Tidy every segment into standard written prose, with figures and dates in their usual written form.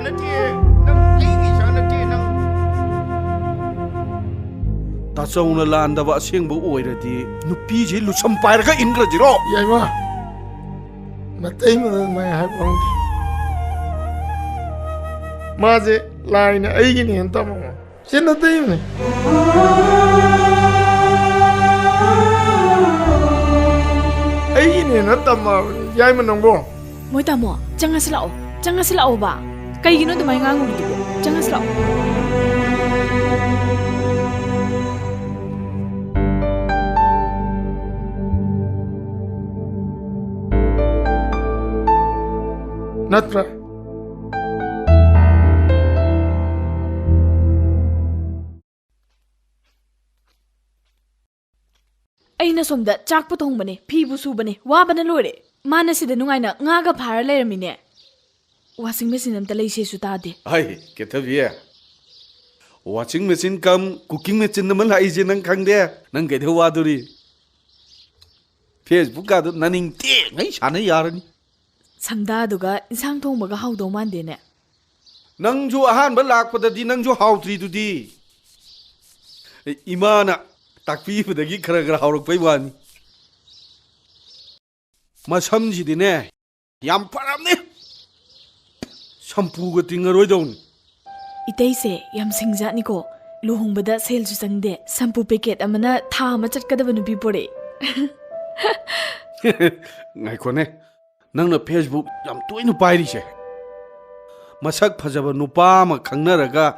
nati nang aigi sa nati nang Tasong na landa ba siyang buoy na di nupi si lusampay ka ingra jiro. Yai ma, matay mo na may hapang di. Maze lai na aigi ni hanta mo. Siya natay mo ni. Aigi ni hanta mo. Yai mo nang bo. Moy tamo, jangan selao ba. Kay gino dumay ngangu dito. Jangan selao. Natra. Aina somda chak putong bane, phi bu su bane, wa bana lore. Mana sida nungai na ngaga phara leramine. Washing machine amta leise su ta de. Ay, ketabiya. Washing machine kam cooking machine naman lai je nang khang de. Nang kai de wa duri. Facebook ka do naning te ngai sana yarani. Samda duga insang thong baga haudo man de ne. Nang ju ahan ba lak pada di nang ju hautri du di. Imana takpi pada gi khara khara haurok pai wani. Masam ji di ne. Yam param ne. Sampu ga tingaroi daun. Itay se yam singjat ni ko. Luhong bada sale su sangde. Sampu packet amana tha ma chat kadaba nubi pore. Ngai ko ne. Nang na Facebook yam toinu pairi se. Masak phajaba nupa ma khangnaraga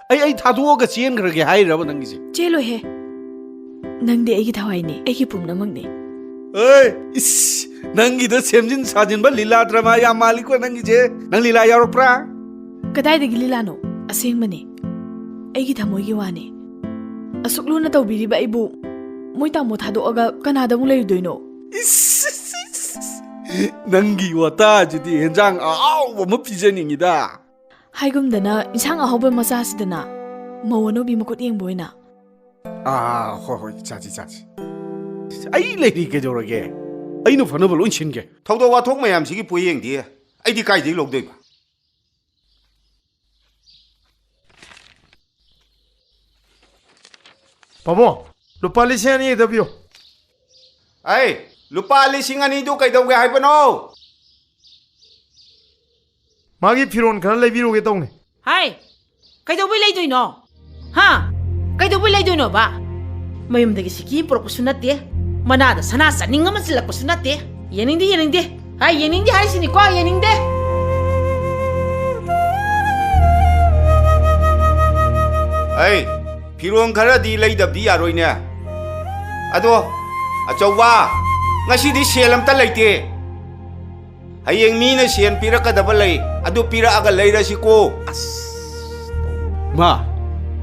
ai thadu ga chen khara ge hai raba nang gi. Chelo he. Nang de egi thawai ne. Egi pumna mang ne. Oi, is nang gi da semjin sajin ba lila drama ya maliko nang gi je. Nang lila ya ropra. Kadai de gilila no. Aseng mane. Egi thamoi gi wane. Asuklu na tawbiri ba ibu. Moi ta mo thado aga kanada mu lei doino. Nangi wata judi henjang aw mo pijani ngi da. Haigum dana insang ahobe masa sidana. Mawano bi makot yeng boina. Hoi chachi. Ai leiri ke jorage. Ai no phana bol unchin ge. thaudo wa thok mayam sigi poyeng di ai di kai di lok doi ba Pamo, lupa lisyan ni itabyo. ai lupa lising ani du kai dau ge hai pano Magi firon khara lai biro ge tong ni. Hai, kaidoboy lay doy no? Ha? Kaidoboy lay doy no ba? Mayumdagi siki purok sunate. Manada sana saning nga man sila ko sunate. Yeningdi. Hai, yeningdi hari sini ko, yeningdi. ai phiron khara di lei dab di yaroi ne ado achauwa ngasi di selam ta leite hayeng mi na sen pira ka dabal lei adu pira aga leira si ko Ma,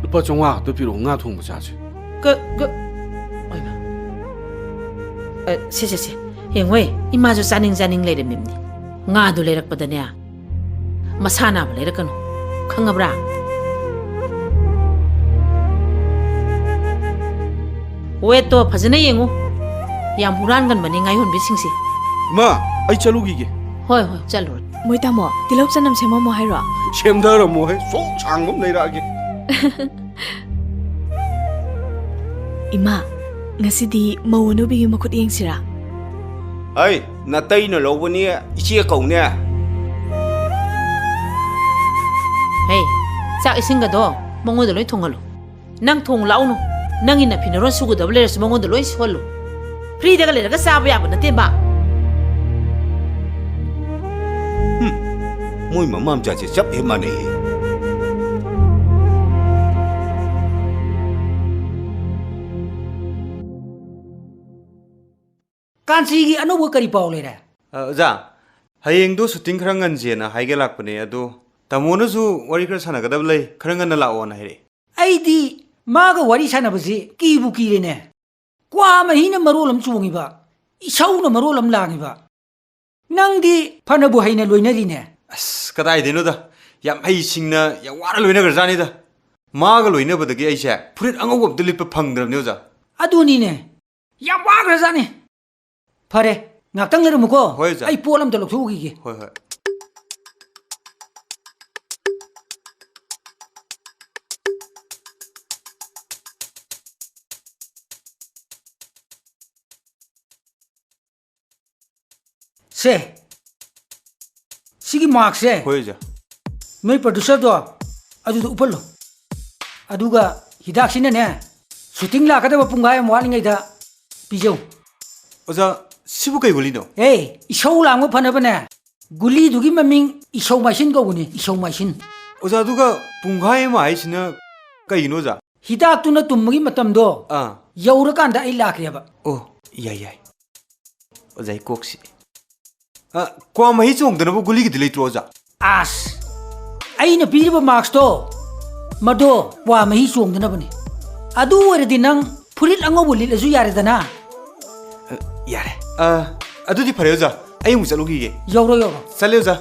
lupa chongwa do piro nga thong ba cha che. Oi ba. Se. Yengwei, imajo janing lay mimni. Nga do layrak pa danya. Masana ba layrak ano? Khangabra. Weto phajana yengu. Yam huran gan bani ngai hon bising si. Ma, ai chalu gi ge. Hoi, chalo. Moi tamo, tilok sanam sema mo haira. Semdara mo he so changum leira ge. Ima, ngasidi mawano bi makot yeng sira. ai na tai na lo ni iche kau ne Hey, sak isinga do. Mongo do loy thongalo. Nang thong lao no. Nang ina pinaron sugu do ler su mongo do loy swallo. Free daga ler ga sabu ya ba na temba. moi mamam cha che chap he mane Kansi ano wo kari paw lera. Ja hayeng do shooting khara ngan je na haige lakpane adu tamona su wari khara sana gadab lei khara ngan na lawo na here Aidi maga wari sana basi kibu kirene. Kwa mahina marolam chungi ba. Isau na marolam langi ba. Nangdi panabu haina loina dine. as kadai deno da yam hai singna ya wara loina gar jani da maga loina badagi aise furit angau gob dilip phangdram ne ja Aduni ne. Yam wagra zane. Pare ngaktang leru muko. Hoi ja. Ai polam to loksu gi. hoi ꯁꯦ ꯁꯤꯒꯤ ꯃꯥꯔꯛꯁꯦ ꯍꯣꯏ ꯑꯣꯖꯥ ꯅꯣꯏ ꯄ꯭ꯔꯣꯗ꯭ꯌꯨꯁꯔꯗꯣ ꯑꯗꯨꯗ ꯎꯞꯍꯜꯂꯣ ꯑꯗꯨꯒ ꯍꯤꯗꯥꯛꯁꯤꯅꯅꯦ shooting ꯂꯥꯛꯀꯗꯕ ꯄꯨꯡꯈꯥꯏ ꯑꯃ ꯋꯥꯠꯂꯤꯉꯩꯗ ꯄꯤꯖꯧ ꯑꯣꯖꯥ ꯁꯤꯕꯨ ꯀꯩ ꯒꯨꯂꯤꯅꯣ ꯑꯦ ꯏꯁꯧ ꯂꯥꯡꯕ ꯐꯅꯕꯅꯦ ꯒꯨꯂꯤꯗꯨꯒꯤ ꯃꯃꯤꯡ ꯏꯁꯧ ꯃꯥꯏꯁꯤꯟ ꯀꯧꯕꯅꯤ ꯏꯁꯧ ꯃꯥꯏꯁꯤꯟ ꯑꯣꯖꯥ ꯑꯗꯨꯒ ꯄꯨꯡꯈꯥꯏ ꯑꯃ ꯍꯥꯏꯁꯤꯅ ꯀꯩꯒꯤꯅꯣ ꯑꯣꯖꯥ ꯍꯤꯗꯥꯛꯇꯨꯅ ꯇꯨꯝꯕꯒꯤ ꯃꯇꯝꯗꯣ ꯑꯥ ꯌꯧꯔꯀꯥꯟꯗ ꯑꯩ ꯂꯥꯛꯈ꯭ꯔꯦꯕ ꯑꯣ ꯌꯥꯏ ꯌꯥꯏ ꯑꯣꯖꯥ ꯑꯩ ꯀꯣꯛꯁꯤ ꯀ꯭ꯋꯥ ꯃꯍꯤ ꯆꯣꯡꯗꯅꯕ ꯒꯨꯂꯤꯒꯤꯗꯤ ꯂꯩꯇ꯭ꯔꯣ ꯑꯣꯖꯥ ꯑꯁ ꯑꯩꯅ ꯄꯤꯔꯤꯕ ꯃꯥर्क्ꯁꯇꯣ ꯃꯗꯣ ꯀ꯭ꯋꯥ ꯃꯍꯤ ꯆꯣꯡꯗꯅꯕꯅꯤ ꯑꯗꯨ ꯑꯣꯏꯔꯗꯤ ꯅꯪ ꯐꯨꯔꯤꯠ ꯑꯉꯧꯕ ꯂꯤꯠꯂꯁꯨ ꯌꯥꯔꯦꯗꯅ ꯌꯥꯔꯦ ꯑꯗꯨꯗꯤ ꯐꯔꯦ ꯑꯣꯖꯥ ꯑꯩ ꯑꯃꯨꯛ ꯆꯠꯂꯨꯈꯤꯒꯦ ꯌꯧꯔꯣ ꯌꯧꯔꯣ ꯆꯠꯂꯦ ꯑꯣꯖꯥ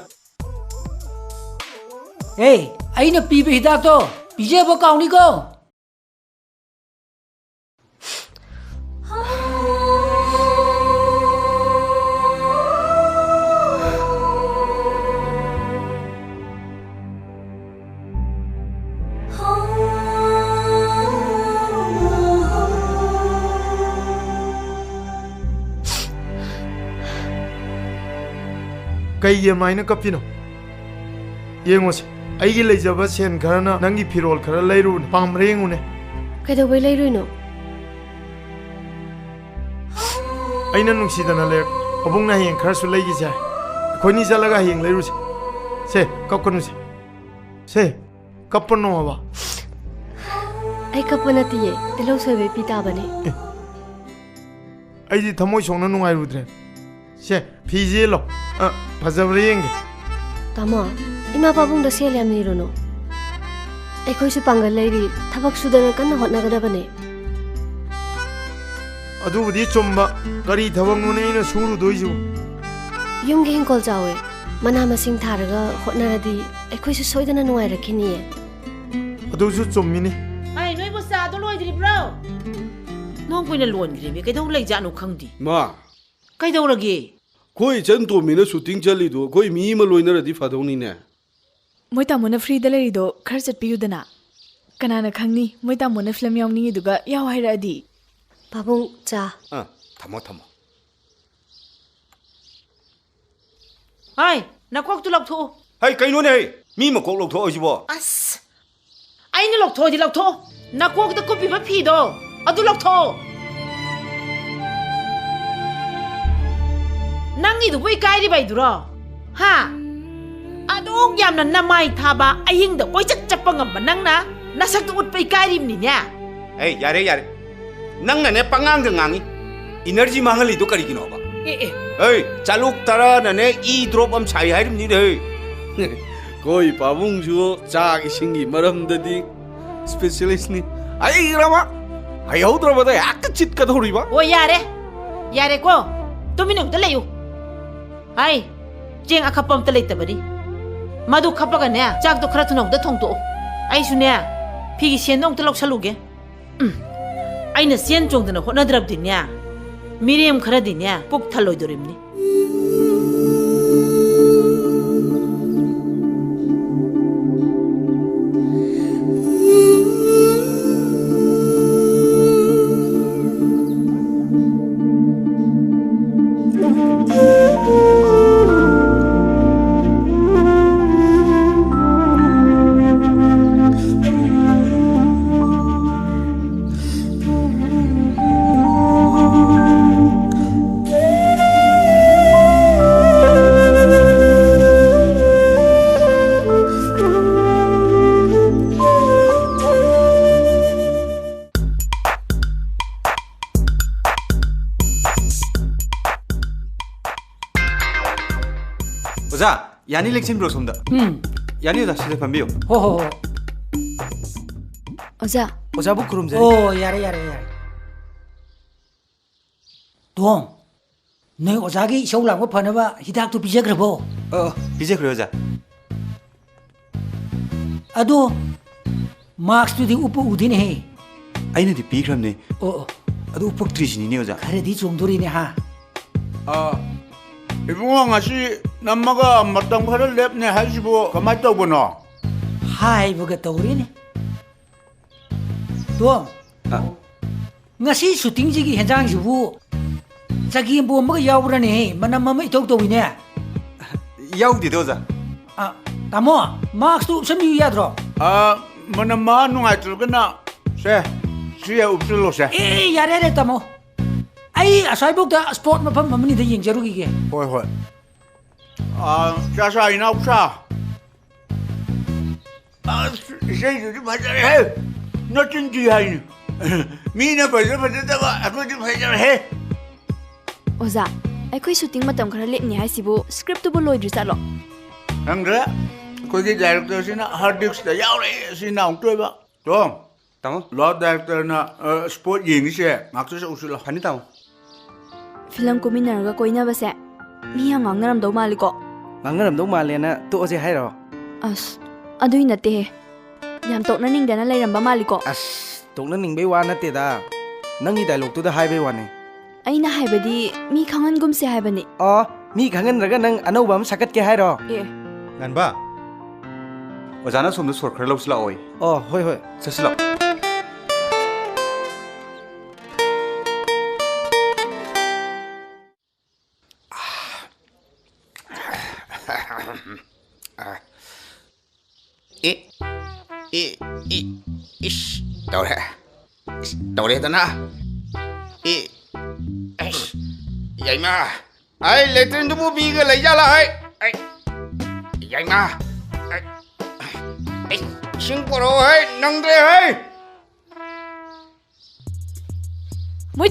ꯑꯦ ꯑꯩꯅ ꯄꯤꯕ ꯍꯤꯗꯥꯛꯇꯣ ꯄꯤꯖꯕ ꯀꯥꯎꯅꯤꯀꯣ ꯀꯩꯒꯤ ꯑꯃꯥꯏꯅ ꯀꯞꯄꯤꯅꯣ ꯌꯦꯡꯉꯣꯁꯦ ꯑꯩꯒꯤ ꯂꯩꯖꯕ ꯁꯦꯟ ꯈꯔꯅ ꯅꯪꯒꯤ ꯐꯤꯔꯣꯜ ꯈꯔ ꯂꯩꯔꯨꯅꯦ ꯄꯥꯝꯕ꯭ꯔꯥ ꯌꯦꯡꯉꯨꯅꯦ ꯀꯩꯗꯧꯕꯩ ꯂꯩꯔꯨꯏꯅꯣ ꯑꯩꯅ ꯅꯨꯡꯁꯤꯗꯅ ꯂꯩꯔꯛ ꯄꯥꯕꯨꯡꯅ ꯍꯌꯦꯡ ꯈꯔꯁꯨ ꯂꯩꯈꯤꯁꯦ ꯍꯥꯏ ꯑꯩꯈꯣꯏꯅꯤ ꯆꯠꯂꯒ ꯍꯌꯦꯡ ꯂꯩꯔꯨꯁꯦ ꯁꯦ ꯀꯞꯀꯅꯨꯁꯦ ꯁꯦ ꯀꯞꯄꯅꯣ ꯍꯥꯏꯕ ꯑꯩ ꯀꯞꯄ ꯅꯠꯇꯤꯌꯦ ꯇꯤꯜꯍꯧ ꯁꯣꯏꯕꯩ ꯄꯤ ꯇꯥꯕꯅꯦ ꯑꯩꯗꯤ ꯊꯃꯣꯏ ꯁꯣꯛꯅ ꯅꯨꯡꯉꯥꯏꯔꯨꯗ꯭ꯔꯦ ꯁꯦ ꯐꯤ ꯌꯦꯜꯂꯣ ꯐꯖꯕ꯭ꯔꯥ ꯌꯦꯡꯒꯦ ꯇꯥꯃꯣ ꯏꯃꯥ ꯄꯥꯕꯨꯡꯗ ꯁꯦꯜ ꯌꯥꯝ ꯅꯤꯔꯨꯅꯨ ꯑꯩꯈꯣꯏꯁꯨ ꯄꯥꯡꯒꯜ ꯂꯩꯔꯤ ꯊꯕꯛ ꯁꯨꯗꯅ ꯀꯟꯅ ꯍꯣꯠꯅꯒꯗꯕꯅꯦ ꯑꯗꯨꯕꯨꯗꯤ ꯆꯨꯝꯕ ꯀꯔꯤ ꯊꯕꯛꯅꯣꯅꯦ ꯑꯩꯅ ꯁꯨꯔꯨꯗꯣꯏꯁꯤꯕꯨ ꯌꯨꯝꯒꯤ ꯍꯤꯡꯒꯣꯜ ꯆꯥꯎꯋꯦ ꯃꯅꯥ ꯃꯁꯤꯡ ꯊꯥꯔꯒ ꯍꯣꯠꯅꯔꯗꯤ ꯑꯩꯈꯣꯏꯁꯨ ꯁꯣꯏꯗꯅ ꯅꯨꯡꯉꯥꯏꯔꯛꯈꯤꯅꯤꯌꯦ ꯑꯗꯨꯁꯨ ꯆꯨꯝꯃꯤꯅꯤ ꯑꯩ ꯅꯣꯏꯕꯨ ꯆꯥꯗꯣ ꯂꯣꯏꯗ꯭ꯔꯤꯕ꯭ꯔꯣ ꯅꯣꯡ ꯀꯨꯏꯅ ꯂꯣꯟꯈ꯭ꯔꯦꯃꯤ ꯀꯩꯗꯧ ꯂꯩꯖꯥꯠꯅꯣ ꯈꯪꯗꯦ ꯃꯥ ꯀꯩꯗꯧꯔꯒꯦ ꯑꯩꯈꯣꯏ ꯏꯆꯟ ꯇꯣꯝꯃꯤꯅ ꯁꯨꯇꯤꯡ ꯆꯠꯂꯤꯗꯣ ꯑꯩꯈꯣꯏ ꯃꯤ ꯑꯃ ꯂꯣꯏꯅꯔꯗꯤ ꯐꯗꯧꯅꯤꯅꯦ ꯃꯣꯏ ꯇꯥꯃꯣꯅ ꯐ꯭ꯔꯤꯗ ꯂꯩꯔꯤꯗꯣ ꯈꯔ ꯆꯠꯄꯤꯌꯨꯗꯅ ꯀꯅꯥꯅ ꯈꯪꯅꯤ ꯃꯣꯏ ꯇꯥꯃꯣꯅ ꯐꯤꯂꯝ ꯌꯥꯎꯅꯤꯡꯉꯤꯗꯨꯒ ꯌꯥꯎ ꯍꯥꯏꯔꯛꯑꯗꯤ ꯄꯥꯕꯨꯡ ꯆꯥ ꯊꯝꯃꯣ ꯊꯝꯃꯣ ꯍꯥꯏ ꯅꯀꯣꯛꯇꯨ ꯂꯧꯊꯣꯛꯎ ꯍꯩ ꯀꯩꯅꯣꯅꯦ ꯍꯩ ꯃꯤ ꯃꯀꯣꯛ ꯂꯧꯊꯣꯛꯑꯣ ꯑꯁ ꯑꯩꯅ ꯂꯧꯊꯣꯛꯑꯗꯤ ꯂꯧꯊꯣꯛꯑꯣ ꯅꯀꯣꯛꯇ ꯀꯨꯞꯄꯤꯕ ꯐꯤꯗꯣ ꯑꯗꯨ ꯂꯧꯊꯣꯛꯑꯣ ꯅꯪꯒꯤꯗꯨꯕꯨ ꯏꯀꯥꯏꯔꯤꯕ ꯑꯩꯗꯨꯔꯣ ꯍꯥ ꯑꯗꯨꯛ ꯌꯥꯝꯅ ꯅꯃꯥꯏ ꯊꯥꯕ ꯑꯍꯤꯡꯗ ꯀꯣꯏꯆꯠ ꯆꯠꯄ ꯉꯝꯕ ꯅꯪꯅ ꯅꯁꯛꯇꯨ ꯎꯠꯄ ꯏꯀꯥꯏꯔꯤꯕꯅꯤꯅꯦ ꯑꯩ ꯌꯥꯔꯦ ꯌꯥꯔꯦ ꯅꯪꯅꯅꯦ ꯄꯉꯥꯡꯗ ꯉꯥꯡꯉꯤ ꯏꯅꯔꯖꯤ ꯃꯥꯡꯍꯜꯂꯤꯗꯣ ꯀꯔꯤꯒꯤꯅꯣꯕ ꯍꯩ ꯆꯥꯂꯨꯛ ꯇꯔꯥꯅꯅꯦ ꯏ ꯗ꯭ꯔꯣꯞ ꯑꯃ ꯁꯥꯏ ꯍꯥꯏꯔꯤꯕꯅꯤꯅꯦ ꯍꯩ ꯑꯩꯈꯣꯏ ꯄꯥꯕꯨꯡꯁꯨ ꯆꯥꯛ ꯏꯁꯤꯡꯒꯤ ꯃꯔꯝꯗꯗꯤ ꯁ꯭ꯄꯦꯁꯤꯌꯦꯂꯤꯁꯅꯤ ꯑꯩꯒ꯭ꯔꯕ ꯍꯩꯍꯧꯗ꯭ꯔꯕꯗ ꯍꯦꯛꯇ ꯆꯤꯠꯀꯗꯧꯔꯤꯕ ꯍꯣꯏ ꯌꯥꯔꯦꯀꯣ ꯇꯨꯃꯤꯟꯅ ꯑꯝꯇ ꯂꯩꯌꯨ ꯍꯥꯏ ꯆꯦꯡ ꯑꯈꯞꯄ ꯑꯝꯇ ꯂꯩꯇꯕꯅꯤ ꯃꯗꯨ ꯈꯞꯄꯒꯅꯦ ꯆꯥꯛꯇꯣ ꯈꯔ ꯊꯨꯅ ꯑꯝꯇ ꯊꯣꯡꯇꯣꯛꯑꯣ ꯑꯩꯁꯨꯅꯦ ꯐꯤꯒꯤ ꯁꯦꯟꯗꯣ ꯑꯝꯇ ꯂꯧꯁꯜꯂꯨꯒꯦ ꯑꯩꯅ ꯆꯦꯟ ꯆꯣꯡꯗꯅ ꯍꯣꯠꯅꯗ꯭ꯔꯕꯗꯤꯅꯦ ꯃꯤꯔꯦꯝ ꯈꯔꯗꯤꯅꯦ ꯄꯨꯛ ꯊꯜꯂꯣꯏꯗꯣꯔꯤꯕꯅꯤ ꯑꯣꯖꯥ ꯌꯥꯅꯤ ꯂꯦꯡꯁꯤꯟꯕ꯭ꯔꯣ ꯁꯣꯝꯗ ꯌꯥꯅꯤ ꯑꯣꯖꯥ ꯁꯤꯗ ꯐꯝꯕꯤꯌꯨ ꯍꯣ ꯑꯣꯖꯥ ꯑꯣꯖꯥꯕꯨ ꯈꯨꯔꯨꯝꯖꯔꯤ ꯑꯣ ꯌꯥꯔꯦ ꯇꯣꯝ ꯅꯣꯏ ꯑꯣꯖꯥꯒꯤ ꯏꯁꯧ ꯂꯥꯡꯕ ꯐꯅꯕ ꯍꯤꯗꯥꯛꯇꯨ ꯄꯤꯖꯈ꯭ꯔꯕꯣ ꯄꯤꯖꯈ꯭ꯔꯦ ꯑꯣꯖꯥ ꯑꯗꯣ ꯃꯥर्क्ꯁꯇꯨꯗꯤ ꯎꯞꯄ ꯎꯗꯦꯅꯦꯍꯦ ꯑꯩꯅꯗꯤ ꯄꯤꯈ꯭ꯔꯕꯅꯦ ꯑꯣ ꯑꯗꯨ ꯎꯞꯄꯛꯇ꯭ꯔꯤꯁꯤꯅꯤꯅꯦ ꯑꯣꯖꯥ ꯈꯔꯗꯤ ꯆꯣꯡꯗꯣꯔꯤꯅꯦ ꯍꯥ 이봉아 ngasi 남마가 맞당 khara lepne hajibo kamai tawbono 하이버가 떠오르네 또 ngasi 슈팅지기 현장지부 ꯆꯒꯦꯝ ꯄꯣꯝꯕꯒ ꯌꯥꯎꯕ꯭ꯔꯅꯦ ꯃꯅꯝ ꯑꯃ ꯏꯇꯧ ꯇꯧꯏꯅꯦ ꯌꯥꯎꯗꯦꯗ ꯑꯣꯖꯥ ꯇꯥꯃꯣ ꯃꯥꯛꯁꯇꯨ ꯎꯞꯁꯟꯕꯤꯌꯨ ꯌꯥꯗ꯭ꯔꯣ ꯃꯅꯝ ꯅꯨꯡꯉꯥꯏꯇ꯭ꯔꯒꯅ ꯁꯦ ꯁꯤ ꯎꯞꯁꯤꯜꯂꯣꯁꯦ ꯌꯥꯔꯦ ꯌꯥꯔꯦ ꯇꯥꯃꯣ ꯑꯩ ꯑꯁ꯭ꯋꯥꯏꯐꯥꯎꯗ ꯁ꯭ꯄꯣꯠ ꯃꯐꯝ ꯑꯃꯅꯤꯗ ꯌꯦꯡꯖꯔꯨꯈꯤꯒꯦ ꯍꯣꯏ ꯍꯣꯏ ꯆꯥ ꯏꯅꯥꯎꯆꯥ 이제도 맞아해. 너쩐 뒤하니. 미나 벌써봐. 아버지 맞아해. ꯑꯣꯖꯥ ꯑꯩꯈꯣꯏ ꯁꯨꯇꯤꯡ ꯃꯇꯝ ꯈꯔ ꯂꯦꯞꯅꯤ ꯍꯥꯏꯁꯤꯕꯨ ꯁ꯭ꯀ꯭ꯔꯤꯞꯇꯨꯕꯨ ꯂꯣꯏꯗ꯭ꯔꯤ ꯆꯠꯂꯣ ꯈꯪꯗ꯭ꯔꯦ ꯑꯩꯈꯣꯏꯒꯤ ꯗꯥꯏꯔꯦꯛꯇꯔꯁꯤꯅ ꯍꯥꯔꯗ ꯗꯤꯛꯁꯇ ꯌꯥꯎꯔꯦ ꯁꯤꯅ ꯑꯃꯨꯛꯇꯣꯏꯕ ꯇꯣꯝ ꯇꯥꯃꯣ ꯂꯣ ꯗꯥꯏꯔꯦꯛꯇꯔꯅ ꯁ꯭ꯄꯣꯠ ꯌꯦꯡꯉꯤꯁꯦ ꯉꯥꯛꯇ ꯆꯠꯎꯁꯤꯜꯂꯣ ꯐꯅꯤ ꯇꯥꯃꯣ ꯐꯤꯂꯝ ꯀꯨꯝꯃꯤꯟꯅꯔꯒ ꯀꯣꯏꯅꯕꯁꯦ ꯃꯤ ꯌꯥꯝ ꯉꯥꯡꯅꯔꯝꯗꯧ ꯃꯥꯜꯂꯤꯀꯣ ꯉꯥꯡꯅꯔꯝꯗꯧ ꯃꯥꯜꯂꯦꯅ ꯇꯣꯛꯑꯁꯦ ꯍꯥꯏꯔꯣ ꯑꯁ ꯑꯗꯨꯏ ꯅꯠꯇꯦꯍꯦ ꯌꯥꯝ ꯇꯣꯛꯅꯅꯤꯡꯗꯅ ꯂꯩꯔꯝꯕ ꯃꯥꯜꯂꯤꯀꯣ ꯑꯁ ꯇꯣꯛꯅꯅꯤꯡꯕꯩ ꯋꯥ ꯅꯠꯇꯦꯗ ꯅꯪꯒꯤ ꯗꯥꯏꯂꯣꯛꯇꯨꯗ ꯍꯥꯏꯕꯩ ꯋꯥꯅꯦ ꯑꯩꯅ ꯍꯥꯏꯕꯗꯤ ꯃꯤ ꯈꯪꯍꯟꯒꯨꯝꯁꯦ ꯍꯥꯏꯕꯅꯤ ꯃꯤ ꯈꯪꯍꯟꯗ꯭ꯔꯒ ꯅꯪ ꯑꯅꯧꯕ ꯑꯃ ꯁꯛꯀꯠꯀꯦ ꯍꯥꯏꯔꯣ ꯉꯟꯕ ꯑꯣꯖꯥꯅ ꯁꯣꯝꯗ ꯁꯣꯔ ꯈꯔ ꯂꯧꯁꯤ ꯂꯥꯛꯑꯣꯏ ꯍꯣꯏ ꯍꯣꯏ ꯆꯠꯁꯤ ꯂꯥꯛꯑꯣ Tore. Tore dana. Yai ma. Ai letrin du bu bi ga lai ja la ai. Yai ma. Ai. Sing poro hai nang de hai. Moi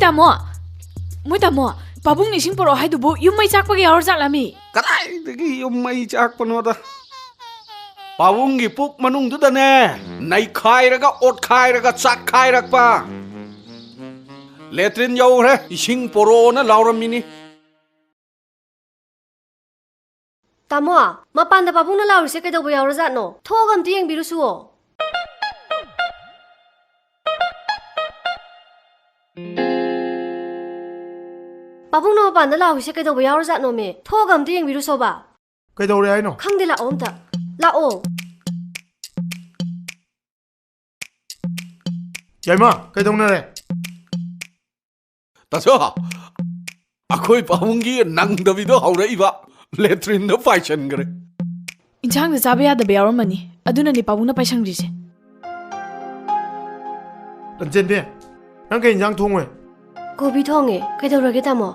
tamo. Pabung ni sing poro hai du bu yum mai chak pa ge aur lami. ꯀꯗꯥꯏꯗꯒꯤ ꯌꯨꯝ ꯃꯩ ꯆꯥꯛꯄꯅꯣꯗ ꯄꯥꯕꯨꯡꯒꯤ ꯄꯨꯛ ꯃꯅꯨꯡꯗꯨꯗꯅꯦ ꯅꯩꯈꯥꯏꯔꯒ ꯑꯣꯠꯈꯥꯏꯔꯒ ꯆꯥꯛꯈꯥꯏꯔꯛꯄ latrine ꯌꯧꯈ꯭ꯔꯦ ꯏꯁꯤꯡ ꯄꯣꯔꯛꯑꯣꯅ ꯂꯥꯎꯔꯝꯃꯤꯅꯤ ꯇꯥꯃꯣ ꯃꯄꯥꯟꯗ ꯄꯥꯕꯨꯡꯅ ꯂꯥꯎꯔꯤꯁꯦ ꯀꯩꯗꯧꯕ ꯌꯥꯎꯔꯖꯥꯠꯅꯣ ꯊꯣꯛꯑꯒ ꯑꯝꯇ ꯌꯦꯡꯕꯤꯔꯨꯁꯨꯋꯣ ꯄꯥꯕꯨꯡꯅ ꯃꯄꯥꯟꯗ ꯂꯥꯎꯔꯤꯁꯦ ꯀꯩꯗꯧꯕ ꯌꯥꯎꯔꯖꯥꯠꯅꯣꯃꯦ ꯊꯣꯛꯑꯒ ꯑꯝꯇ ꯌꯦꯡꯕꯤꯔꯨꯁꯣꯕ ꯀꯩꯗꯧꯔꯦ ꯍꯥꯏꯅꯣ ꯈꯪꯗꯦ ꯂꯥꯛꯑꯣ ꯑꯝꯇ ꯂꯥꯛꯑꯣ ꯌꯥꯏꯃ ꯀꯩꯗꯧꯅꯔꯦ ꯇꯥꯆꯧ ꯑꯩꯈꯣꯏ ꯄꯥꯕꯨꯡꯒꯤ ꯅꯪꯗꯕꯤꯗꯣ ꯍꯧꯔꯛꯏꯕ ꯂꯦꯇ꯭ꯔꯤꯟꯗ ꯄꯥꯏꯁꯟꯈ꯭ꯔꯦ ꯏꯟꯁꯥꯡꯗ ꯆꯥꯕ ꯌꯥꯗꯕ ꯌꯥꯎꯔꯝꯃꯅꯤ ꯑꯗꯨꯅꯅꯦ ꯄꯥꯕꯨꯡꯅ ꯄꯥꯏꯁꯪꯗ꯭ꯔꯤꯁꯦ ꯂꯟꯆꯦꯟꯕꯤ ꯅꯪ ꯀꯩ ꯏꯟꯁꯥꯡ ꯊꯣꯡꯉꯣꯏ ꯀꯣꯕꯤ ꯊꯣꯡꯉꯦ ꯀꯩꯗꯧꯔꯒꯦ ꯇꯥꯃꯣ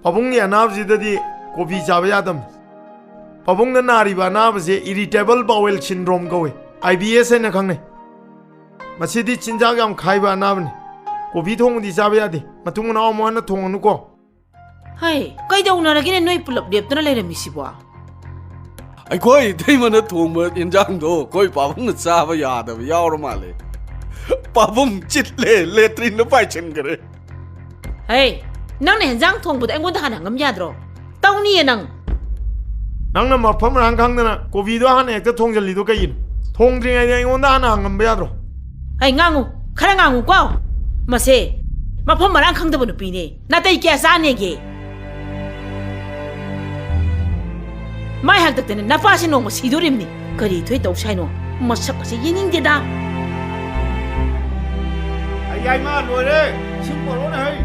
ꯄꯥꯕꯨꯡꯒꯤ ꯑꯅꯥꯕꯁꯤꯗꯗꯤ ꯀꯣꯕꯤ ꯆꯥꯕ ꯌꯥꯗꯕꯅꯤ ꯄꯥꯕꯨꯡꯅ ꯅꯥꯔꯤꯕ ꯑꯅꯥꯕꯁꯦ 이리테이블 바웰 신드롬 ꯀꯧꯏ IBS 하나 ꯈꯪꯅꯩ ꯃꯁꯤꯗꯤ ꯆꯤꯟꯖꯥꯛ ꯌꯥꯝ ꯈꯥꯏꯕ ꯑꯅꯥꯕꯅꯤ ꯀꯣꯕꯤ ꯊꯣꯡꯕꯗꯤ ꯆꯥꯕ ꯌꯥꯗꯦ ꯃꯇꯨꯡ ꯃꯅꯥꯎ ꯑꯃꯨꯛ ꯍꯟꯅ ꯊꯣꯡꯉꯅꯨꯀꯣ ꯍꯩ ꯀꯩꯗꯧꯅꯔꯒꯦꯅꯦ ꯅꯣꯏ ꯄꯨꯂꯞ ꯂꯦꯞꯇꯅ ꯂꯩꯔꯝꯃꯤꯁꯤꯕꯣ ꯑꯩꯈꯣꯏ ꯏꯇꯩꯃꯅ ꯊꯣꯡꯕ ꯏꯟꯖꯥꯡꯗꯣ ꯑꯩꯈꯣꯏ ꯄꯥꯕꯨꯡꯅ ꯆꯥꯕ ꯌꯥꯗꯕ ꯌꯥꯎꯔ ꯃꯥꯜꯂꯦ ꯄꯥꯕꯨꯡ ꯆꯤꯠꯂꯦ ꯂꯦꯇ꯭ꯔꯤꯟꯗ ꯄꯥꯏꯁꯟꯈ꯭ꯔꯦ ꯍꯩ ꯅꯪꯅ ꯍꯦꯟꯖꯥꯡ ꯊꯣꯡꯕꯗ ꯑꯩꯉꯣꯟꯗ ꯍꯥꯟꯅ ꯍꯪꯉꯝ ꯌꯥꯗ꯭ꯔꯣ ꯇꯧꯅꯤꯌꯦ ꯅꯪꯅ ꯃꯐꯝ ꯃꯔꯥꯡ ꯈꯪꯗꯅ ꯀꯣꯕꯤꯗꯣ ꯍꯥꯟꯅ ꯍꯦꯛꯇ ꯊꯣꯡꯖꯜꯂꯤꯗꯣ ꯀꯩꯒꯤꯅꯣ ꯊꯣꯡꯗ꯭ꯔꯤꯉꯩꯗ ꯑꯩꯉꯣꯟꯗ ꯍꯥꯟꯅ ꯍꯪꯉꯝꯕ ꯌꯥꯗ꯭ꯔꯣ ꯍꯩ ꯉꯥꯡꯉꯨ ꯈꯔ ꯉꯥꯡꯉꯨꯀꯣ ꯃꯁꯦ ꯃꯐꯝ ꯃꯔꯥꯡ ꯈꯪꯗꯕ ꯅꯨꯄꯤꯅꯦ ꯅꯥꯇꯩ ꯀꯌꯥ ꯆꯥꯅꯦꯒꯦ ꯃꯥꯏ ꯍꯥꯛꯇꯛꯇꯅ ꯅꯄꯥꯁꯦ ꯅꯣꯡꯃ ꯁꯤꯗꯣꯔꯤꯕꯅꯤ ꯀꯔꯤ ꯊꯣꯏ ꯇꯧꯁꯦ ꯍꯥꯏꯅꯣ ꯃꯁꯛ ꯑꯁꯤ ꯌꯦꯡꯅꯤꯡꯗꯦꯗ Yai ma lore. Sing poro na hai.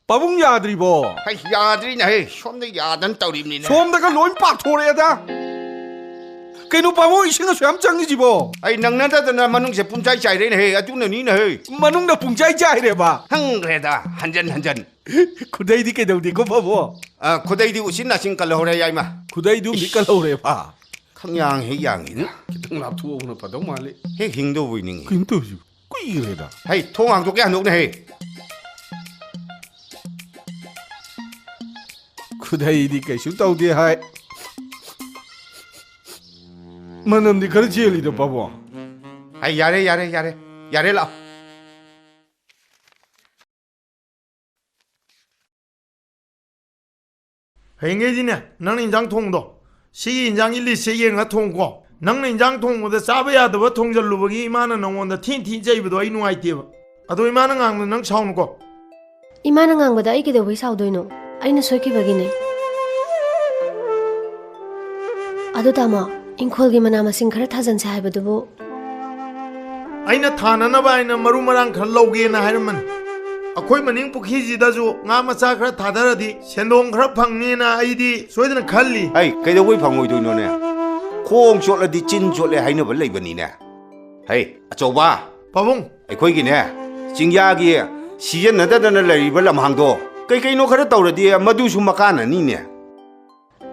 ꯄꯥꯕꯨꯡ ꯌꯥꯗ꯭ꯔꯤꯕꯣ Hai yadri na hai. Somda yadan tawribni na. ꯁꯣꯝꯗꯒ ꯂꯣꯏ ꯄꯥꯛꯊꯣꯔꯛꯑꯦꯗ ꯀꯩꯅꯣ ꯄꯥꯕꯨꯡ ꯏꯁꯤꯡ ꯑꯁꯨꯛ ꯌꯥꯝ ꯆꯪꯉꯤꯁꯤꯕꯣ Ai nang na da na manung se pumchai chai re na hai. Atuna ni na hai. ꯃꯅꯨꯡꯗ ꯄꯨꯡꯆꯥꯏ ꯆꯥꯏꯔꯦꯕ Hang re da. Hanjan. ꯈꯨꯗꯩꯗꯤ ꯀꯩꯗꯧꯗꯦꯀꯣ ꯄꯥꯕꯨꯡ Khudai di usin na sing kalhore yai ma. ꯈꯨꯗꯩꯗꯨ ꯃꯤꯀꯜꯍꯧꯔꯦꯕ Khangyang he yang ni. ꯈꯤꯇꯪ ꯂꯥꯞꯊꯣꯛꯑꯒꯅ ꯐꯗꯧ ꯃꯥꯜꯂꯤ He hingdo bui ning. ꯀꯩꯅꯣ ꯇꯧꯔꯤꯁꯤꯕꯨ ꯀꯨꯏꯔꯦꯗ Hai thong hang to kya nok na hai. ꯈꯨꯗꯩꯗꯤ ꯀꯩꯁꯨ ꯇꯧꯗꯦ ꯍꯥꯏ ꯃꯅꯝꯗꯤ ꯈꯔ ꯆꯦꯜꯂꯤꯗ ꯄꯥꯕꯨꯡ Hai yare. Yare la. ꯍꯌꯦꯡꯈꯩꯗꯤꯅꯦ ꯅꯪꯅ ꯏꯟꯖꯥꯡ ꯊꯣꯡꯗꯣ ꯁꯤꯒꯤ ꯏꯟꯖꯥꯡꯒꯤ ꯂꯤꯁꯁꯦ ꯌꯦꯡꯉꯒ ꯊꯣꯡꯀꯣ ꯅꯪꯅ ꯏꯟꯖꯥꯡ ꯊꯣꯡꯕꯗ ꯆꯥꯕ ꯌꯥꯗꯕ ꯊꯣꯡꯖꯜꯂꯨꯕꯒꯤ ꯏꯃꯥꯅ ꯅꯉꯣꯟꯗ ꯊꯤ ꯆꯩꯕꯗꯣ ꯑꯩ ꯅꯨꯡꯉꯥꯏꯇꯦꯕ ꯑꯗꯣ ꯏꯃꯥꯅ ꯉꯥꯡꯕꯗ ꯅꯪ ꯁꯥꯎꯅꯨꯀꯣ ꯏꯃꯥꯅ ꯉꯥꯡꯕꯗ ꯑꯩ ꯀꯩꯗꯧꯕꯩ ꯁꯥꯎꯗꯣꯏꯅꯣ ꯑꯩꯅ ꯁꯣꯏꯈꯤꯕꯒꯤꯅꯦ ꯑꯗꯣ ꯇꯥꯃꯣ ꯏꯪꯈꯣꯜꯒꯤ ꯃꯅꯥ ꯃꯁꯤꯡ ꯈꯔ ꯊꯥꯖꯟꯁꯦ ꯍꯥꯏꯕꯗꯨꯕꯨ ꯑꯩꯅ ꯊꯥꯅꯅꯕ ꯑꯩꯅ ꯃꯔꯨ ꯃꯔꯥꯡ ꯈꯔ ꯂꯧꯒꯦꯅ ꯍꯥꯏꯔꯝꯕꯅꯤ ꯑꯩꯈꯣꯏ ꯃꯅꯤꯡ ꯄꯨꯈ꯭ꯔꯤꯁꯤꯗꯁꯨ ꯉꯥ ꯃꯆꯥ ꯈꯔ ꯊꯥꯗꯔꯗꯤ ꯁꯦꯟꯗꯣꯡ ꯈꯔ ꯐꯪꯅꯤꯅ ꯑꯩꯗꯤ ꯁꯣꯏꯗꯅ ꯈꯜꯂꯤ ꯑꯩ ꯀꯩꯗꯧꯕꯩ ꯐꯪꯉꯣꯏꯗꯣꯏꯅꯣꯅꯦ ꯈꯣꯡ ꯆꯣꯠꯂꯗꯤ ꯆꯤꯟ ꯆꯣꯠꯂꯦ ꯍꯥꯏꯅꯕ ꯂꯩꯕꯅꯤꯅꯦ ꯍꯩ ꯑꯆꯧꯕ ꯄꯥꯕꯨꯡ ꯑꯩꯈꯣꯏꯒꯤꯅꯦ ꯆꯤꯡꯌꯥꯒꯤ ꯁꯤꯖꯤꯟꯅꯗꯗꯅ ꯂꯩꯔꯤꯕ ꯂꯝꯍꯥꯡꯗꯣ ꯀꯩꯅꯣ ꯈꯔ ꯇꯧꯔꯗꯤ ꯃꯗꯨꯁꯨ ꯃꯀꯥꯟꯅꯅꯤꯅꯦ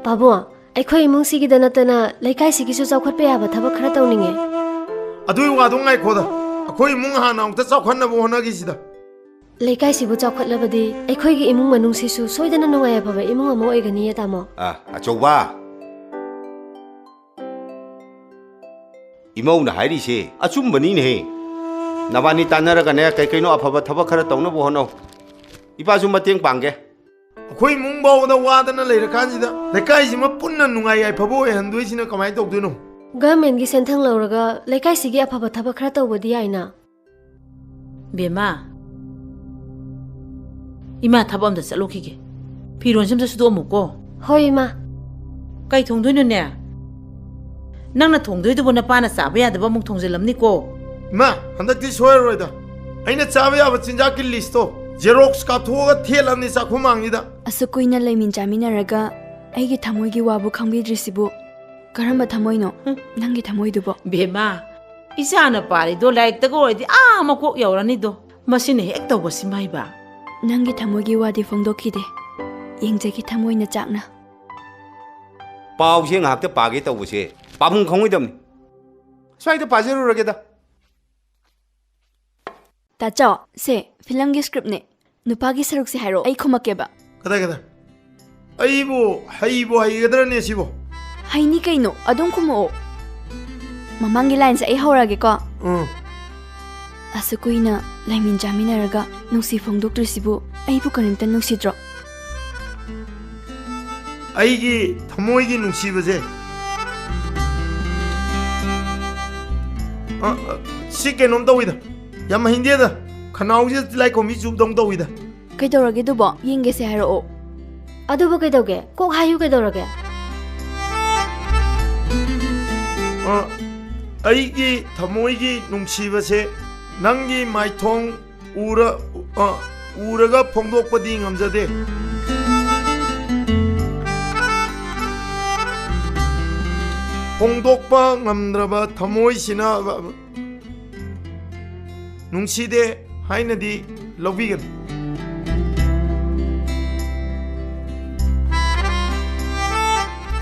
ꯄꯥꯕꯨꯡ ꯑꯩꯈꯣꯏ ꯏꯃꯨꯡꯁꯤꯒꯤꯗ ꯅꯠꯇꯅ ꯂꯩꯀꯥꯏꯁꯤꯒꯤꯁꯨ ꯆꯥꯎꯈꯠꯄ ꯌꯥꯕ ꯊꯕꯛ ꯈꯔ ꯇꯧꯅꯤꯡꯉꯦ ꯑꯗꯨꯏ ꯋꯥꯗꯣ ꯉꯥꯏꯈꯣꯗ ꯑꯩꯈꯣꯏ ꯏꯃꯨꯡ ꯍꯥꯟꯅ ꯑꯃꯨꯛꯇ ꯆꯥꯎꯈꯠꯅꯕ ꯍꯣꯠꯅꯈꯤꯁꯤꯗ ꯂꯩꯀꯥꯏꯁꯤꯕꯨ ꯆꯥꯎꯈꯠꯂꯕꯗꯤ ꯑꯩꯈꯣꯏꯒꯤ ꯏꯃꯨꯡ ꯃꯅꯨꯡꯁꯤꯁꯨ ꯁꯣꯏꯗꯅ ꯅꯨꯡꯉꯥꯏ ꯌꯥꯏꯐꯕ ꯏꯃꯨꯡ ꯑꯃ ꯑꯣꯏꯒꯅꯤꯌꯦ ꯇꯥꯃꯣ ꯑꯆꯧꯕ ꯏꯃꯧꯅ ꯍꯥꯏꯔꯤꯁꯦ ꯑꯆꯨꯝꯕꯅꯤꯅꯦꯍꯦ ꯅꯕꯥꯅꯤ ꯇꯥꯟꯅꯔꯒꯅꯦ ꯀꯩꯅꯣ ꯑꯐꯕ ꯊꯕꯛ ꯈꯔ ꯇꯧꯅꯕ ꯍꯣꯠꯅꯧ ꯏꯄꯥꯁꯨ ꯃꯇꯦꯡ ꯄꯥꯡꯒꯦ ꯑꯩꯈꯣꯏ ꯏꯃꯨꯡ ꯐꯥꯎꯕꯗ ꯋꯥꯗꯅ ꯂꯩꯔꯀꯥꯟꯁꯤꯗ ꯂꯩꯀꯥꯏꯁꯤꯃ ꯄꯨꯟꯅ ꯅꯨꯡꯉꯥꯏ ꯌꯥꯏꯐꯕ ꯑꯣꯏꯍꯟꯗꯣꯏꯁꯤꯅ ꯀꯃꯥꯏꯅ ꯇꯧꯗꯣꯏꯅꯣ ꯒꯚꯔꯟꯃꯦꯟꯠꯒꯤ ꯁꯦꯟꯊꯪ ꯂꯧꯔꯒ ꯂꯩꯀꯥꯏꯁꯤꯒꯤ ꯑꯐꯕ ꯊꯕꯛ ꯈꯔ ꯇꯧꯕꯗꯤ ꯌꯥꯏꯅ ꯕꯦꯝꯃ 이마 타보 엄다 쌀로키게 피론 좀 수도 없고 ꯍꯣꯏ ꯏꯃꯥ 까이 통도이는네 낭나 통도이도 보나 빠나 싸봐야 돼 뭐 통질람니고 마 한다티 소여로이다 아이나 짜베야 진작길 리스토 제록스 카토가 텔람니 사쿠망니다 ꯑꯁꯨꯛ ꯀꯨꯏꯅ ꯂꯩꯃꯤꯟ ꯆꯥꯃꯤꯟꯅꯔꯒ ꯑꯩꯒꯤ ꯊꯃꯣꯏꯒꯤ ꯋꯥꯕꯨ ꯈꯪꯕꯤꯗ꯭ꯔꯤꯁꯤꯕꯨ ꯀꯔꯝꯕ ꯊꯃꯣꯏꯅꯣ ꯅꯪꯒꯤ ꯊꯃꯣꯏꯗꯨꯕꯣ ꯕꯦꯝꯃ 이사나 파리도 라이크다고 어디 아무꼭 여라니도 마시네 핵 떠보시 마이바 ꯅꯪꯒꯤ ꯊꯃꯣꯏꯒꯤ ꯋꯥꯗꯤ ꯐꯣꯡꯗꯣꯛꯈꯤꯗꯦ ꯌꯦꯡꯖꯒꯤ ꯊꯃꯣꯏꯅ ꯆꯥꯛꯅ ꯄꯥꯎꯁꯦ ꯉꯥꯛꯇ ꯄꯥꯒꯦ ꯇꯧꯕꯁꯦ ꯄꯥꯕꯨꯡ ꯈꯪꯉꯣꯏꯗꯕꯅꯤ ꯁ꯭ꯋꯥꯏꯗ ꯄꯥꯖꯔꯨꯔꯒꯦꯗ ꯇꯥꯆꯧ ꯁꯦ ꯐꯤꯂꯝꯒꯤ ꯁꯀ꯭ꯔꯤꯞꯅꯦ ꯅꯨꯄꯥꯒꯤ ꯁꯔꯨꯛꯁꯦ ꯍꯥꯏꯔꯣ ꯑꯩ ꯈꯨꯝꯃꯛꯀꯦꯕ 그다 아이보 하이보 하이거드라네 시보 ꯍꯩꯅꯤ ꯀꯩꯅꯣ ꯑꯗꯨꯝ ꯈꯨꯝꯃꯛꯑꯣ ꯃꯃꯥꯡꯒꯤ ꯂꯥꯏꯟꯁꯦ ꯑꯩ ꯍꯧꯔꯛꯑꯒꯦꯀꯣ 응 ꯑꯁꯨꯛ ꯀꯨꯏꯅ ꯂꯩꯃꯤꯟ ꯆꯥꯃꯤꯟꯅꯔꯒ ꯅꯨꯡꯁꯤ ꯐꯣꯡꯗꯣꯛꯇ꯭ꯔꯤꯁꯤꯕꯨ ꯑꯩꯕꯨ ꯀꯔꯤꯝꯇ ꯅꯨꯡꯁꯤꯗ꯭ꯔꯣ 아이기 더모이기 눈치버제 시계 놈 더위다 야마 힌디에다 카나우지 라이코 미줍 동 더위다 ꯀꯩꯗꯧꯔꯒꯦ ꯗꯨꯕꯣ ꯌꯦꯡꯒꯦꯁꯦ ꯍꯥꯏꯔꯛꯑꯣ ꯑꯗꯨꯕꯨ ꯀꯩꯗꯧꯒꯦ ꯀꯣꯛ ꯍꯥꯏꯌꯨ ꯀꯩꯗꯧꯔꯒꯦ 아이기 더모이기 눈치버제 낭기 마이통 우라가 퐁독버디 감자대 퐁독바 감드라바 더모이시나 눈치대 하이나디 러비건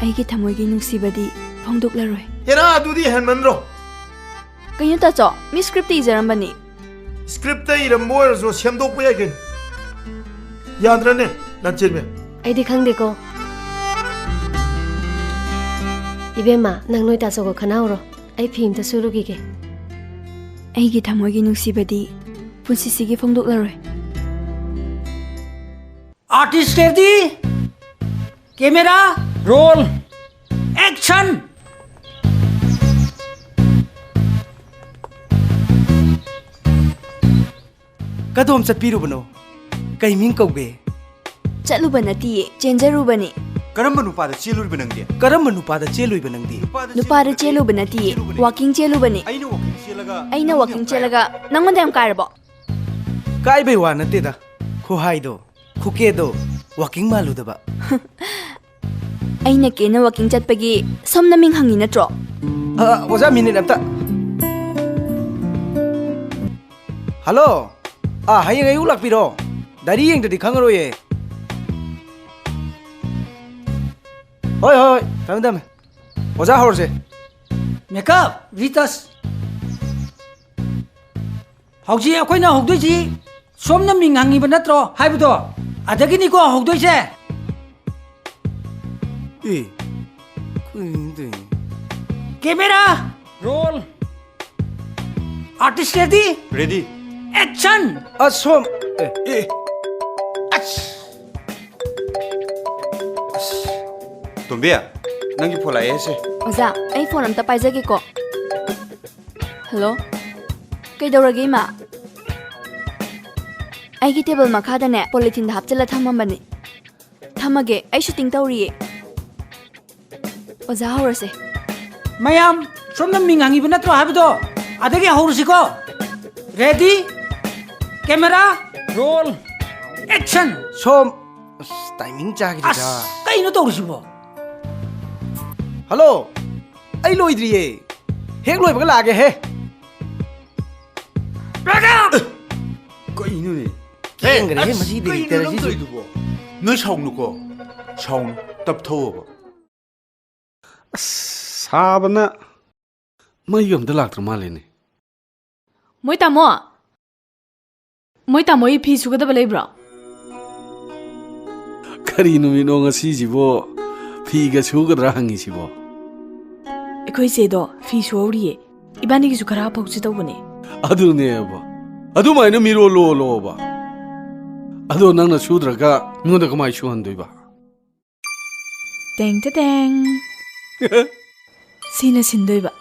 ꯑꯩꯒꯤ ꯊꯃꯣꯏꯒꯤ ꯅꯨꯡꯁꯤꯕꯗꯤ ꯐꯣꯡꯗꯣꯛꯂꯔꯣꯏ 얘나 아두디 헨만로 ꯀꯩꯅꯣ ꯇꯥꯆꯧ ꯃꯤ ꯁꯀ꯭ꯔꯤꯞꯇ 이자람ꯕ니 스크립트 이름 뭐여서 샘독 보야긴 야드라네 난체면 ꯑꯩꯗꯤ ꯈꯪꯗꯦꯀꯣ 이베마 ꯅꯪ ꯅꯣꯏ ꯇꯥꯆꯧꯒ ꯈꯟꯅꯍꯧꯔꯣ ꯑꯩ ꯐꯤ ꯑꯝꯇ ꯁꯨꯔꯨꯈꯤꯒꯦ ꯑꯩꯒꯤ ꯊꯃꯣꯏꯒꯤ ꯅꯨꯡꯁꯤꯕꯗꯤ ꯄꯨꯟꯁꯤꯁꯤꯒꯤ ꯐꯣꯡꯗꯣꯛꯂꯔꯣꯏ artist ready camera roll action कदोम चटपीरुबनो कई मिंग कौगे ꯆꯠꯂꯨꯕ ꯅꯠꯇꯤꯌꯦ ꯆꯦꯟꯖꯔꯨꯕꯅꯤ ꯀꯔꯝꯕ ꯅꯨꯄꯥꯗ ꯆꯦꯜꯂꯨꯔꯤꯕ ꯅꯪꯗꯤ करम नुपादा चेलुइबा नंदी ꯅꯨꯄꯥꯗ ꯆꯦꯜꯂꯨꯕ ꯅꯠꯇꯤꯌꯦ ꯋꯥꯀꯤꯡ ꯆꯦꯜꯂꯨꯕꯅꯤ ꯑꯩꯅ ꯋꯥꯀꯤꯡ ꯆꯦꯜꯂꯒ ꯑꯩꯅ ꯋꯥꯀꯤꯡ ꯆꯦꯜꯂꯒ ꯅꯪꯉꯣꯟꯗ ꯌꯥꯝ ꯀꯥꯏꯔꯕꯣ काइबे वा नतेदा खुहाइदो खुकेदो वाकिंग मालुदबा ꯑꯩꯅ ꯀꯦꯅ ꯋꯥꯀꯤꯡ ꯆꯠꯄꯒꯤ ꯁꯣꯝꯅ ꯃꯤꯡ ꯍꯪꯉꯤ ꯅꯠꯇ꯭ꯔꯣ ओजा मिनिट अमता हेलो हयें अयु लाक्पिरो दारी येंगदि खंगरोये होय होय तम तम ओजा हौरसे मेकअप रितस हौजी अखोइना हौदोइसी सोमना मिंग हंगिबा नत्रो हाइबदो अदगिनिको हौदोइसे ए कुइंदे camera roll artist ready ready action असोम ए ꯇꯣꯝꯕꯤ ꯅꯪꯒꯤ ꯐꯣꯟ ꯂꯥꯛꯑꯦꯁꯦ ꯑꯣꯖꯥ ꯑꯩ ꯐꯣꯟ ꯑꯝꯇ ꯄꯥꯏꯖꯒꯦꯀꯣ ꯍꯜꯂꯣ ꯀꯩꯗꯧꯔꯒꯦ ꯏꯃꯥ ꯑꯩꯒꯤ ꯇꯦꯕꯜ ꯃꯈꯥꯗꯅꯦ ꯄꯣꯂꯤꯊꯤꯟꯗ ꯍꯥꯞꯆꯤꯜꯂ ꯊꯝꯃꯝꯕꯅꯤ ꯊꯝꯃꯒꯦ ꯑꯩ ꯁꯨꯇꯤꯡ ꯇꯧꯔꯤꯌꯦ ꯑꯣꯖꯥ ꯍꯧꯔꯁꯦ ꯃꯌꯥꯝ ꯁꯣꯝꯅ ꯃꯤꯡ ꯍꯪꯉꯤꯕ ꯅꯠꯇ꯭ꯔꯣ ꯍꯥꯏꯕꯗꯣ ꯑꯗꯒꯤ ꯍꯧꯔꯁꯤꯀꯣ ꯔꯦꯗꯤ ꯀꯦꯃꯦꯔꯥ ꯔꯣꯜ ꯑꯦꯛꯁꯟ ꯁꯣꯝ ꯇꯥꯏꯃꯤꯡ ꯆꯥꯈꯤꯗ ꯑꯁ ꯀꯩꯅꯣ ꯇꯧꯔꯤꯁꯤꯕꯣ ꯍꯜꯂꯣ ꯑꯩ ꯂꯣꯏꯗ꯭ꯔꯤꯌꯦ ꯍꯦꯛ ꯂꯣꯏꯕꯒ ꯂꯥꯛꯑꯒꯦ ꯍꯦ ꯀꯩꯅꯣꯅꯦ ꯊꯦꯡꯈ꯭ꯔꯦꯍꯦ ꯃꯁꯤ ꯗꯤꯔꯦꯛꯇꯔꯁꯤꯁꯨ ꯅꯣꯏ ꯁꯥꯎꯅꯨꯀꯣ ꯁꯥꯎꯅꯨ ꯇꯞꯊꯧꯑꯕ ꯁꯥꯕꯅ ꯃꯩ ꯑꯝꯇ ꯂꯥꯛꯇ꯭ꯔ ꯃꯥꯜꯂꯦꯅꯦ ꯃꯣꯏ ꯇꯥꯃꯣꯒꯤ ꯐꯤ ꯁꯨꯒꯗꯕ ꯂꯩꯕ꯭ꯔꯣ ꯀꯔꯤ ꯅꯨꯃꯤꯠꯅꯣ ꯉꯁꯤꯁꯤꯕꯣ ꯐꯤꯒ ꯁꯨꯒꯗ꯭ꯔꯥ ꯍꯪꯉꯤꯁꯤꯕꯣ ꯑꯩꯈꯣꯏ ꯆꯦꯗꯣ ꯐꯤ ꯁꯨꯍꯧꯔꯤꯌꯦ ꯏꯕꯥꯅꯤꯒꯤꯁꯨ ꯈꯔ ꯍꯥꯞꯍꯧꯁꯤ ꯇꯧꯕꯅꯦ ꯑꯗꯨꯅꯦꯕ ꯑꯗꯨꯃꯥꯏꯅ ꯃꯤꯔꯣꯜ ꯂꯣꯜꯂꯣꯕ ꯑꯗꯣ ꯅꯪꯅ ꯁꯨꯗ꯭ꯔꯒ ꯃꯤꯉꯣꯟꯗ ꯀꯃꯥꯏꯅ ꯁꯨꯍꯟꯗꯣꯏꯕ ꯇꯦꯡ ꯁꯤꯅ ꯁꯤꯟꯗꯣꯏꯕ